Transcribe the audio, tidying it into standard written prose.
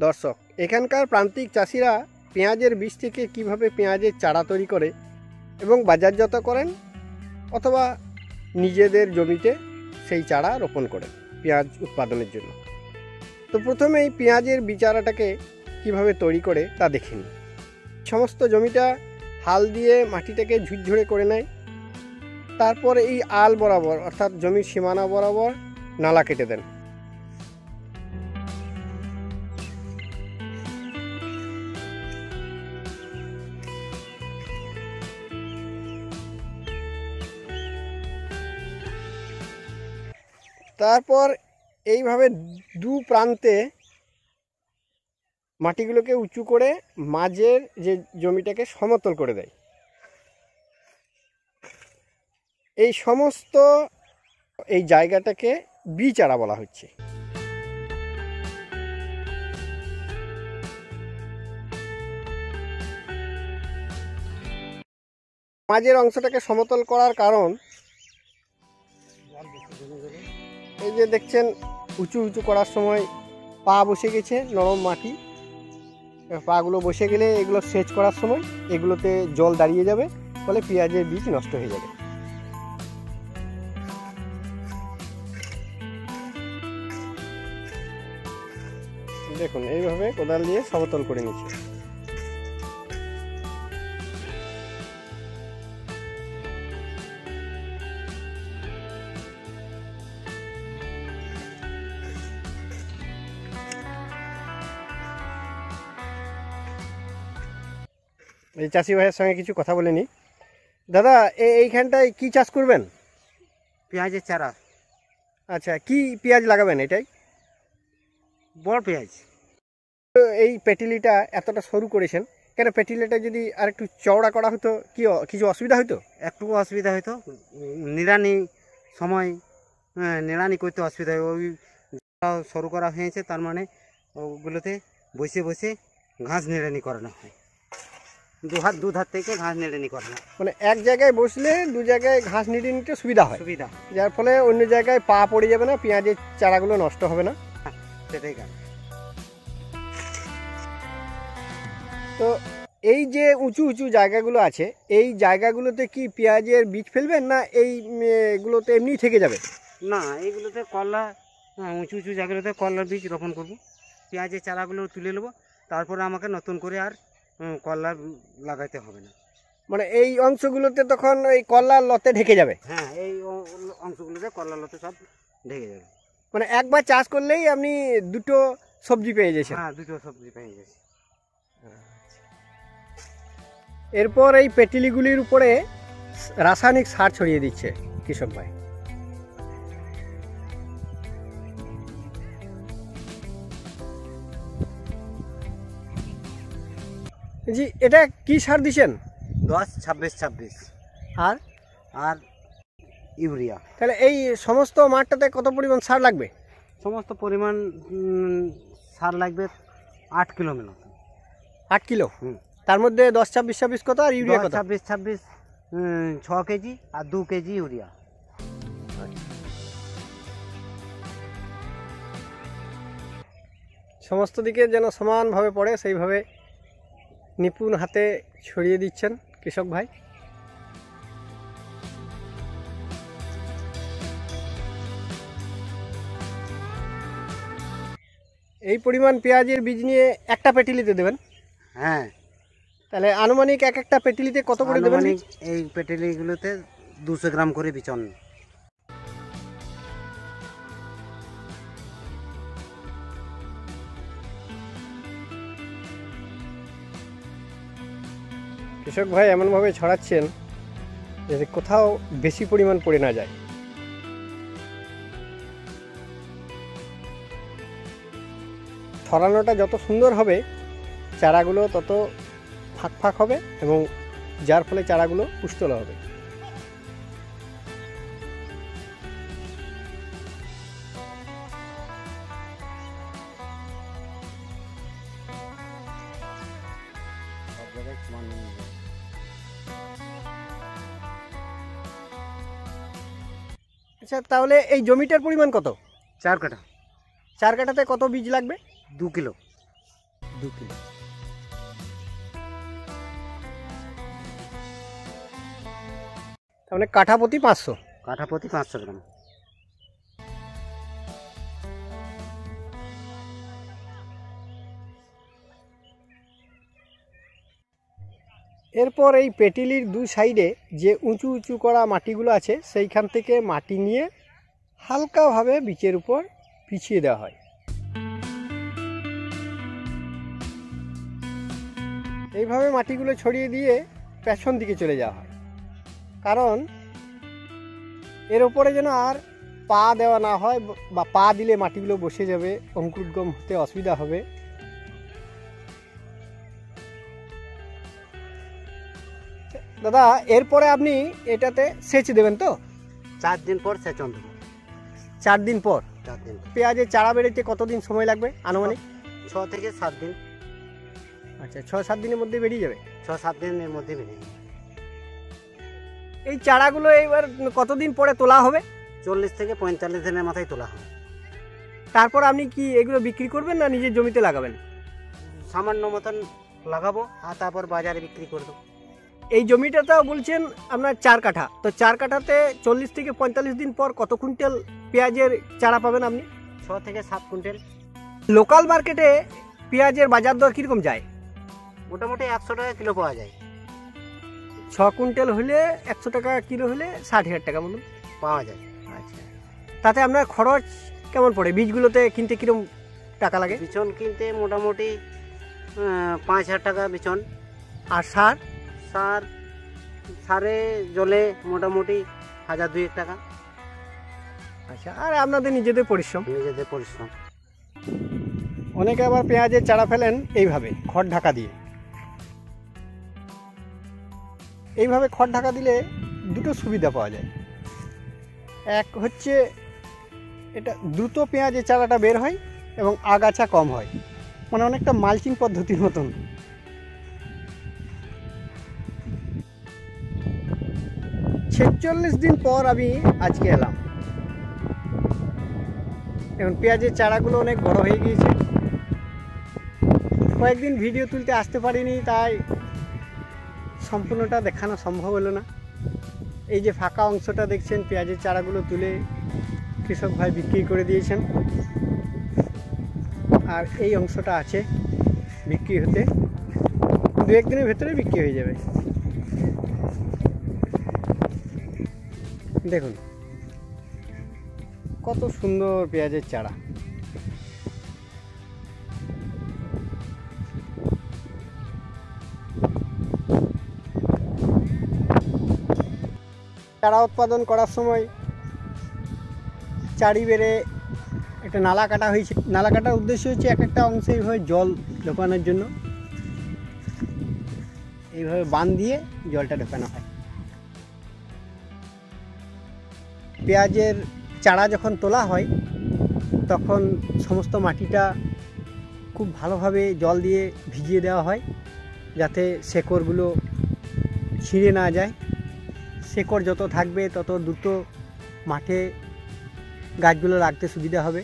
দর্শক, এখানকার প্রান্তিক চাষিরা পেঁয়াজের বীজ থেকে কিভাবে পেঁয়াজের চারা তৈরি করে এবং বাজারজাত করেন অথবা নিজেদের জমিতে সেই চারা রোপণ করেন পেঁয়াজ উৎপাদনের জন্য। তো প্রথমেই পেঁয়াজের বীজ-চারাটাকে কীভাবে তৈরি করে তা দেখে নিন। সমস্ত জমিটা হাল দিয়ে মাটিটাকে ঝুরঝুরে করে নেয়। তারপর এই আল বরাবর অর্থাৎ জমির সীমানা বরাবর নালা কেটে দেন। তারপর এইভাবে দু প্রান্তে মাটিগুলোকে উঁচু করে মাঝের যে জমিটাকে সমতল করে দেয়। এই সমস্ত এই জায়গাটাকে বীজ-চারা বলা হচ্ছে। মাঝের অংশটাকে সমতল করার কারণ এই যে দেখছেন উঁচু উঁচু করার সময় পা বসে গেছে, নরম মাটি, পাগুলো বসে গেলে এগুলো সেচ করার সময় এগুলোতে জল দাঁড়িয়ে যাবে, ফলে পেঁয়াজের বীজ নষ্ট হয়ে যাবে। দেখুন এইভাবে কোদাল দিয়ে সমতল করে নিচ্ছে। এই চাষি ভাইয়ের সঙ্গে কিছু কথা বলে নি। দাদা, এইখানটায় কি চাষ করবেন? পেঁয়াজের চারা। আচ্ছা, কি পেঁয়াজ লাগাবেন? এটাই বড় পেঁয়াজ। এই পেটিলিটা এতটা সরু করেছেন কেন? পেটিলিটা যদি আর একটু চওড়া করা হতো কি কিছু অসুবিধা হতো? একটু অসুবিধা হতো, নিড়ানি সময় নিড়ানি করতে অসুবিধা হয়। ওই সরু করা হয়েছে, তার মানে ওগুলোতে বসে বসে ঘাস নিড়ানি করানো হয়। দু ধার থেকে ঘাস নিড়ানি করানো, মানে এক জায়গায় বসলে দু জায়গায় ঘাস নিড়ে নিতে সুবিধা হয়, যার ফলে অন্য জায়গায় পা পড়ে যাবে না, পেঁয়াজের চারাগুলো নষ্ট হবে না। সেটাই কারণ। তো এই যে উঁচু উঁচু জায়গাগুলো আছে, এই জায়গাগুলোতে কি পেঁয়াজের বীজ ফেলবেন না এইগুলোতে এমনি থেকে যাবে? না, এইগুলোতে করলা, উঁচু উঁচু জায়গাগুলোতে করলার বীজ রোপণ করব। পেঁয়াজের চারাগুলো তুলে নেবো, তারপরে আমাকে নতুন করে আর করলা লাগাইতে হবে না। মানে এই অংশগুলোতে তখন এই করলার লতে ঢেকে যাবে? হ্যাঁ, এই অংশগুলোতে করলার লতে সব ঢেকে যাবে। মানে একবার চাষ করলেই আপনি দুটো সবজি পেয়ে যাচ্ছেন? হ্যাঁ, দুটো সবজি পেয়ে যাচ্ছি। এরপর এই পেটিলিগুলির উপরে রাসায়নিক সার ছড়িয়ে দিচ্ছে কৃষক ভাই। জি, এটা কি সার দিচ্ছেন? 10-26-26 আর আর ইউরিয়া। তাহলে এই সমস্ত মাঠটাতে কত পরিমাণ সার লাগবে? সমস্ত পরিমাণ সার লাগবে 8 কিলো মতো। 8 কিলো? তার মধ্যে 10-26-26 কত আর ইউরিয়া কত? 10-26-26 6 কেজি আর 2 কেজি ইউরিয়া। সমস্ত দিকে যেন সমানভাবে পড়ে সেইভাবে নিপুণ হাতে ছড়িয়ে দিচ্ছেন কৃষক ভাই। এই পরিমাণ পেঁয়াজের বীজ নিয়ে একটা পেটিলিতে দেবেন? হ্যাঁ। তাহলে আনুমানিক এক একটা পেটিলিতে কত করে দেবেন? এই পেটিলিগুলোতে 200 গ্রাম করে বিচন। কৃষক ভাই এমনভাবে ছড়াচ্ছেন যাতে কোথাও বেশি পরিমাণ পড়ে না যায়। ছড়ানোটা যত সুন্দর হবে চারাগুলো তত ফাঁক ফাঁক হবে এবং যার ফলে চারাগুলো পুষ্টল হবে। আচ্ছা, তাহলে এই জমিটার পরিমাণ কত? 4 কাঠা। 4 কাঠাতে কত বীজ লাগবে? 2 কিলো। 2 কিলো। তার মানে কাঠা প্রতি 500। কাঠা প্রতি 500 গ্রাম। এরপর এই পেটিলির 2 সাইডে যে উঁচু উঁচু করা মাটিগুলো আছে সেইখান থেকে মাটি নিয়ে হালকাভাবে বীজের উপর পিছিয়ে দেওয়া হয়। এইভাবে মাটিগুলো ছড়িয়ে দিয়ে পেছন দিকে চলে যাওয়া হয়, কারণ এর ওপরে যেন আর পা দেওয়া না হয়, বা পা দিলে মাটিগুলো বসে যাবে, অঙ্কুরোদ্গম হতে অসুবিধা হবে। দাদা, এরপরে আপনি এটাতে সেচ দেবেন তো? 4 দিন পর সেচন দেবো। 4 দিন পর? 4 দিন। পেঁয়াজের চারা বেরোতে কতদিন সময় লাগবে আনুমানিক? 6 থেকে 7 দিন। আচ্ছা, 6-7 দিনের মধ্যে বেরিয়ে যাবে? 6-7 দিনের মধ্যে বেরিয়ে যাবে। এই চারাগুলো এবার কতদিন পরে তোলা হবে? 40 থেকে 45 দিনের মাথায় তোলা হবে। তারপর আপনি কি এগুলো বিক্রি করবেন না নিজের জমিতে লাগাবেন? সামান্য মতন লাগাবো আর তারপর বাজারে বিক্রি করে দেবো। এই জমিটাতেও বলছেন আপনার 4 কাঠা, তো 4 কাঠাতে 40 থেকে 45 দিন পর কত কুইন্টাল পেঁয়াজের চারা পাবেন আপনি? 6 থেকে 7 কুইন্টাল। লোকাল মার্কেটে পেঁয়াজের বাজার দর কীরকম যায়? মোটামুটি 100 টাকা কিলো পাওয়া যায়। 6 কুইন্টাল হলে 100 টাকা কিলো হলে 60,000 টাকা মতন পাওয়া যায়। আচ্ছা, তাতে আপনার খরচ কেমন পড়ে? বীজগুলোতে কিনতে কীরকম টাকা লাগে? বিচন কিনতে মোটামুটি 5,000 টাকা বিচন। আর সার? সারে জলে মোটামুটি 1,000-2,000 টাকা। আচ্ছা, আর আপনাদের নিজেদের পরিশ্রম? নিজেদের পরিশ্রম। অনেকে আবার পেঁয়াজের চারা ফেলেন এইভাবে খড় ঢাকা দিয়ে। এইভাবে খড় ঢাকা দিলে দুটো সুবিধা পাওয়া যায়। এক হচ্ছে এটা দ্রুত পেঁয়াজের চারাটা বের হয় এবং আগাছা কম হয়, মানে অনেকটা মালচিং পদ্ধতির মতন। 46 দিন পর আমি আজকে এলাম। এখন পেঁয়াজের চারাগুলো অনেক বড় হয়ে গিয়েছে। কয়েকদিন ভিডিও তুলতে আসতে পারিনি, তাই সম্পূর্ণটা দেখানো সম্ভব হলো না। এই যে ফাঁকা অংশটা দেখছেন, পেঁয়াজের চারাগুলো তুলে কৃষক ভাই বিক্রি করে দিয়েছেন, আর এই অংশটা আছে বিক্রি হতে, 2-1 দিনের ভেতরে বিক্রি হয়ে যাবে। দেখুন কত সুন্দর পেঁয়াজের চারা। চারা উৎপাদন করার সময় চারি বেড়ে একটা নালা কাটা হয়েছে। নালা কাটার উদ্দেশ্য হচ্ছে এক একটা অংশে এইভাবে জল ঢোকানোর জন্য, এইভাবে বাঁধ দিয়ে জলটা ঢোকানো হয়। পেঁয়াজের চারা যখন তোলা হয় তখন সমস্ত মাটিটা খুব ভালোভাবে জল দিয়ে ভিজিয়ে দেওয়া হয়, যাতে শেকড়গুলো ছিঁড়ে না যায়। শেকড় যত থাকবে তত দ্রুত মাঠে গাছগুলো লাগতে সুবিধা হবে।